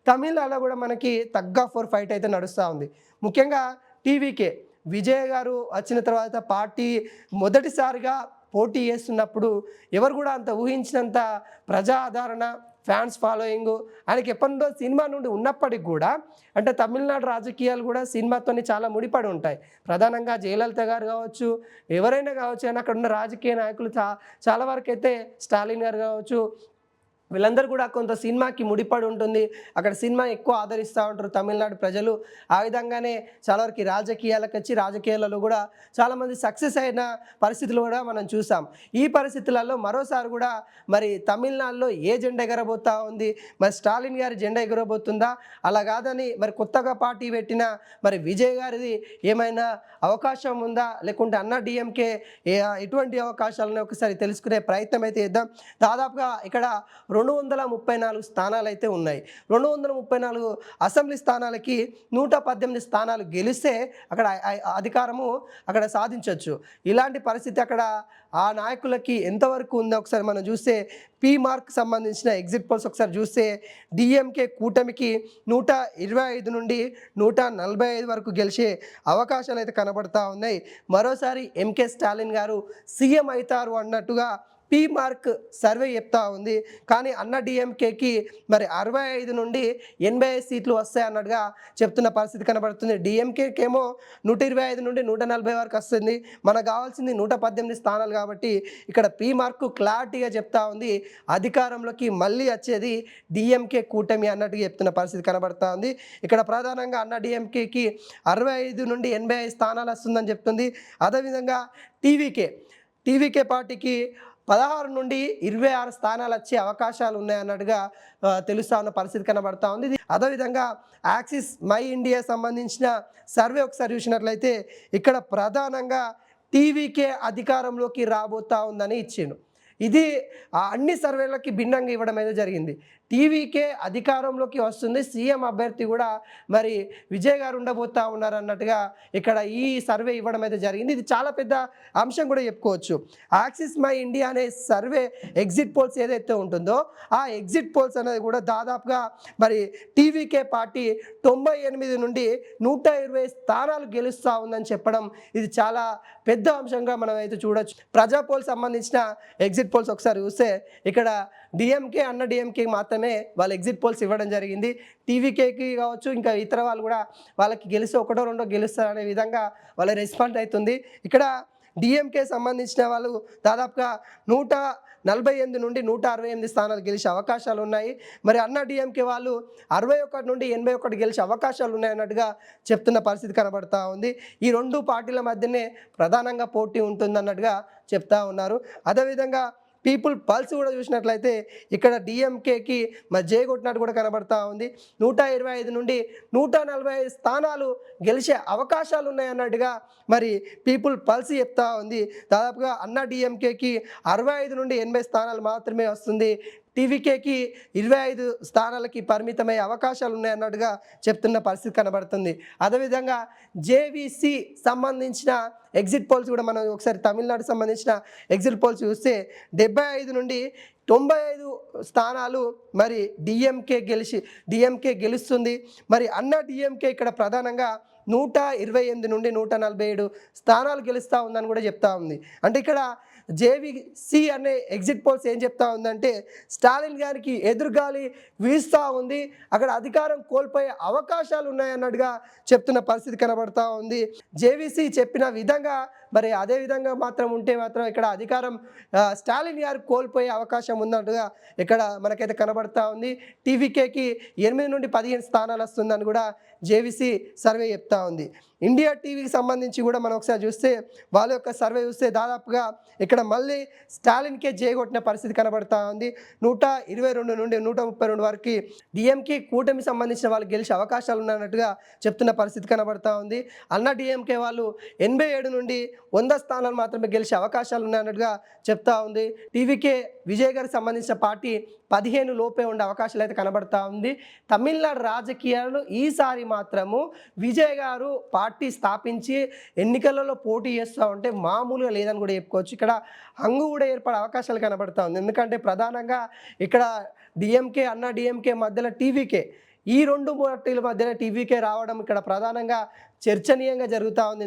తమిళనాడులో కూడా మనకి తగ్ ఆఫ్ వార్ ఫైట్ అయితే నడుస్తూ ఉంది. ముఖ్యంగా టీవీకే విజయ్ గారు వచ్చిన తర్వాత పార్టీ మొదటిసారిగా పోటీ చేస్తున్నప్పుడు ఎవరు కూడా అంత ఊహించినంత ప్రజా ఆదరణ, ఫ్యాన్స్ ఫాలోయింగ్ ఆయనకి ఎప్పటినుండో సినిమా నుండి ఉన్నప్పటికి కూడా అంటే తమిళనాడు రాజకీయాలు కూడా సినిమాతోని చాలా ముడిపడి ఉంటాయి. ప్రధానంగా జయలలిత గారు కావచ్చు, ఎవరైనా కావచ్చు, అయినా అక్కడ ఉన్న రాజకీయ నాయకులు చాలా వరకు అయితే స్టాలిన్ గారు కావచ్చు, వీళ్ళందరూ కూడా కొంత సినిమాకి ముడిపడి ఉంటుంది. అక్కడ సినిమా ఎక్కువ ఆదరిస్తూ ఉంటారు తమిళనాడు ప్రజలు. ఆ విధంగానే చాలా వరకు రాజకీయాలకు వచ్చి రాజకీయాలలో కూడా చాలామంది సక్సెస్ అయిన పరిస్థితులు కూడా మనం చూసాం. ఈ పరిస్థితులలో మరోసారి కూడా మరి తమిళనాడులో ఏ జెండా ఎగరబోతా ఉంది, మరి స్టాలిన్ గారి జెండా ఎగరబోతుందా, అలా కాదని మరి కొత్తగా పార్టీ పెట్టిన మరి విజయ్ గారిది ఏమైనా అవకాశం ఉందా, లేకుంటే అన్నా డిఎంకే ఎటువంటి అవకాశాలను ఒకసారి తెలుసుకునే ప్రయత్నం అయితే చేద్దాం. దాదాపుగా ఇక్కడ 234 స్థానాలు అయితే ఉన్నాయి. 234 అసెంబ్లీ స్థానాలకి 118 స్థానాలు గెలిస్తే అక్కడ అధికారము అక్కడ సాధించవచ్చు. ఇలాంటి పరిస్థితి అక్కడ ఆ నాయకులకి ఎంతవరకు ఉందో ఒకసారి మనం చూస్తే పీ మార్క్ సంబంధించిన ఎగ్జిట్ పోల్స్ ఒకసారి చూస్తే డిఎంకే కూటమికి 125 నుండి 145 వరకు గెలిచే అవకాశాలు అయితే కనబడతా ఉన్నాయి. మరోసారి ఎంకే స్టాలిన్ గారు సీఎం అవుతారు అన్నట్టుగా పీ మార్క్ సర్వే చెప్తా ఉంది. కానీ అన్నా డిఎంకేకి మరి 65 నుండి 85 సీట్లు వస్తాయి అన్నట్టుగా చెప్తున్న పరిస్థితి కనబడుతుంది. డిఎంకేకి ఏమో 125 నుండి 140 వరకు వస్తుంది. మనకు కావాల్సింది 118 స్థానాలు కాబట్టి ఇక్కడ పీ మార్క్ క్లారిటీగా చెప్తా ఉంది. అధికారంలోకి మళ్ళీ వచ్చేది డిఎంకే కూటమి అన్నట్టుగా చెప్తున్న పరిస్థితి కనబడతా ఉంది. ఇక్కడ ప్రధానంగా అన్నా డిఎంకేకి 65 నుండి 85 స్థానాలు వస్తుందని చెప్తుంది. అదేవిధంగా టీవీకే పార్టీకి 16 నుండి 26 స్థానాలు వచ్చే అవకాశాలు ఉన్నాయన్నట్టుగా తెలుస్తా ఉన్న పరిస్థితి కనబడతా ఉంది. అదేవిధంగా యాక్సిస్ మై ఇండియా సంబంధించిన సర్వే ఒకసారి చూసినట్లయితే ఇక్కడ ప్రధానంగా టీవీకే అధికారంలోకి రాబోతా ఉందని ఇచ్చిండు. ఇది అన్ని సర్వేలకి భిన్నంగా ఇవ్వడం అయితే జరిగింది. టీవీకే అధికారంలోకి వస్తుంది, సీఎం అభ్యర్థి కూడా మరి విజయ్ గారు ఉండబోతా ఉన్నారు అన్నట్టుగా ఇక్కడ ఈ సర్వే ఇవ్వడం అయితే జరిగింది. ఇది చాలా పెద్ద అంశం కూడా చెప్పుకోవచ్చు. యాక్సిస్ మై ఇండియా అనే సర్వే ఎగ్జిట్ పోల్స్ ఏదైతే ఉంటుందో ఆ ఎగ్జిట్ పోల్స్ అనేది కూడా దాదాపుగా మరి టీవీకే పార్టీ 98 నుండి 120 స్థానాలు గెలుస్తూ ఉందని చెప్పడం ఇది చాలా పెద్ద అంశంగా మనం అయితే చూడొచ్చు. ప్రజా పోల్ సంబంధించిన ఎగ్జిట్ పోల్స్ ఒకసారి చూస్తే ఇక్కడ డిఎంకే అన్న డిఎంకే మాత్రమే వాళ్ళ ఎగ్జిట్ పోల్స్ ఇవ్వడం జరిగింది. టీవీకేకి కావచ్చు, ఇంకా ఇతర వాళ్ళు కూడా వాళ్ళకి గెలిస్తే 1, 2 గెలుస్తారు అనే విధంగా వాళ్ళ రెస్పాన్స్ అవుతుంది. ఇక్కడ డిఎంకే సంబంధించిన వాళ్ళు దాదాపుగా 148 నుండి 168 స్థానాలు గెలిచే అవకాశాలు ఉన్నాయి. మరి అన్నా డిఎంకే వాళ్ళు 61 నుండి 81 గెలిచే అవకాశాలు ఉన్నాయన్నట్టుగా చెప్తున్న పరిస్థితి కనబడతా ఉంది. ఈ రెండు పార్టీల మధ్యనే ప్రధానంగా పోటీ ఉంటుందన్నట్టుగా చెప్తా ఉన్నారు. అదేవిధంగా పీపుల్ పల్స్ కూడా చూసినట్లయితే ఇక్కడ డిఎంకేకి మరి జై కొట్టినట్టు కూడా కనబడతా ఉంది. 125 నుండి 145 స్థానాలు గెలిచే అవకాశాలు ఉన్నాయన్నట్టుగా మరి పీపుల్ పల్స్ చెప్తా ఉంది. దాదాపుగా అన్నా డిఎంకేకి 65 నుండి 80 స్థానాలు మాత్రమే వస్తుంది. టీవీకేకి 25 స్థానాలకి పరిమితమయ్యే అవకాశాలు ఉన్నాయన్నట్టుగా చెప్తున్న పరిస్థితి కనబడుతుంది. అదేవిధంగా జేవీసీ సంబంధించిన ఎగ్జిట్ పోల్స్ కూడా మనం ఒకసారి తమిళనాడు సంబంధించిన ఎగ్జిట్ పోల్స్ చూస్తే 75 నుండి 95 స్థానాలు మరి డిఎంకే గెలుస్తుంది. మరి అన్నా డిఎంకే ఇక్కడ ప్రధానంగా 128 నుండి 147 స్థానాలు గెలుస్తూ ఉందని కూడా చెప్తా ఉంది. అంటే ఇక్కడ జేవీసీ అనే ఎగ్జిట్ పోల్స్ ఏం చెప్తా ఉందంటే స్టాలిన్ గారికి ఎదురుగాలి వీస్తూ ఉంది, అక్కడ అధికారం కోల్పోయే అవకాశాలు ఉన్నాయన్నట్టుగా చెప్తున్న పరిస్థితి కనబడతా ఉంది. జేవీసీ చెప్పిన విధంగా మరి అదే విధంగా మాత్రం ఉంటే మాత్రం ఇక్కడ అధికారం స్టాలిన్ గారు కోల్పోయే అవకాశం ఉన్నట్టుగా ఇక్కడ మనకైతే కనబడతా ఉంది. టీవీకేకి 8 నుండి 15 స్థానాలు వస్తుందని కూడా జేవీసీ సర్వే చెప్తా ఉంది. ఇండియా టీవీకి సంబంధించి కూడా మనం ఒకసారి చూస్తే వాళ్ళ యొక్క సర్వే చూస్తే దాదాపుగా ఇక్కడ మళ్ళీ స్టాలిన్కే జయగొట్టిన పరిస్థితి కనబడతా ఉంది. 122 నుండి 132 వరకు డిఎంకే కూటమి సంబంధించిన వాళ్ళు గెలిచే అవకాశాలు ఉన్నట్టుగా చెప్తున్న పరిస్థితి కనబడతా ఉంది. అన్నా డిఎంకే వాళ్ళు 87 నుండి 100 స్థానాలు మాత్రమే గెలిచే అవకాశాలు ఉన్నట్టుగా చెప్తా ఉంది. టీవీకే విజయ్ గారికి సంబంధించిన పార్టీ 15 లోపే ఉండే అవకాశాలు అయితే కనబడతా ఉంది. తమిళనాడు రాజకీయాలు ఈసారి మాత్రము విజయ్ గారు పార్టీ స్థాపించి ఎన్నికలలో పోటీ చేస్తూ ఉంటే మామూలుగా లేదని కూడా చెప్పుకోవచ్చు. ఇక్కడ హంగు కూడా ఏర్పడే అవకాశాలు కనబడతా ఉంది. ఎందుకంటే ప్రధానంగా ఇక్కడ డిఎంకే అన్నా డిఎంకే మధ్యలో టీవీకే ఈ రెండు పార్టీల మధ్యన టీవీకే రావడం ఇక్కడ ప్రధానంగా చర్చనీయంగా జరుగుతూ ఉంది.